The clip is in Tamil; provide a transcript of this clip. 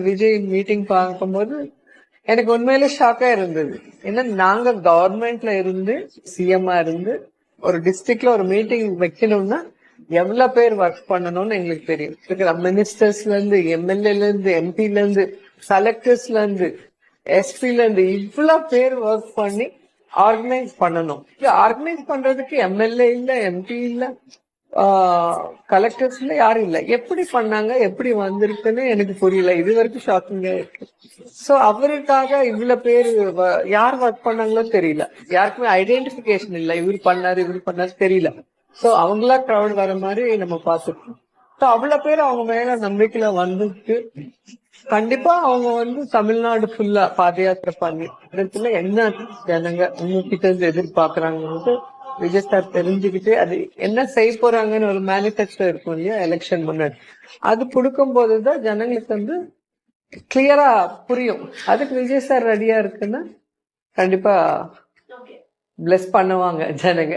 விஜய் மீட்டிங் பார்க்கும்போது எனக்கு உண்மையிலே ஷாக்கா இருந்தது. ஏன்னா நாங்க கவர்மெண்ட்ல இருந்து சிஎம்ஆ இருந்து ஒரு டிஸ்ட்ரிக்ட்ல ஒரு மீட்டிங் வைக்கணும்னா எவ்வளவு பேர் ஒர்க் பண்ணணும்னு எங்களுக்கு தெரியும். இருக்கிற மினிஸ்டர்ஸ்ல இருந்து, எம்எல்ஏல இருந்து, எம்பில இருந்து, கலெக்டர்ஸ்ல இருந்து, எஸ்பில இருந்து இவ்வளவு பேர் ஒர்க் பண்ணி ஆர்கனைஸ் பண்ணணும். ஆர்கனைஸ் பண்றதுக்கு எம்எல்ஏ இல்ல, எம்பி இல்ல, கலெக்டர்ஸ்ல யாரும் இல்ல. எப்படி பண்ணாங்க, எப்படி வந்திருக்குன்னு எனக்கு புரியல. இது வரைக்கும் ஷாக்கிங்கா இருக்கு. சோ அவருக்காக இவ்வளவு பேர் யார் ஒர்க் பண்ணாங்களோ தெரியல. யாருக்குமே ஐடென்டிபிகேஷன் இல்ல. இவர் பண்ணாரு தெரியல. சோ அவங்களா கிரௌட் வர மாதிரி நம்ம பார்த்துருக்கோம். சோ அவ்வளவு பேர் அவங்க மேல நம்பிக்கையில வந்துட்டு கண்டிப்பா அவங்க தமிழ்நாடு ஃபுல்லா பாத யாத்திரை பண்ணி இடத்துல என்ன ஜனங்க உங்ககிட்ட இருந்து எதிர்பார்க்கறாங்கிறது விஜய் சார் தெரிஞ்சுக்கிட்டு அது என்ன செய்ய போறாங்கன்னு ஒரு மேனிஃபெஸ்டோ இருக்கும் இல்லையா எலெக்ஷன் முன்னாடி, அது கொடுக்கும் போதுதான் ஜனங்களுக்கு கிளியரா புரியும். அதுக்கு விஜய் சார் ரெடியா இருக்குன்னா கண்டிப்பா பிளஸ் பண்ணுவாங்க ஜனங்க.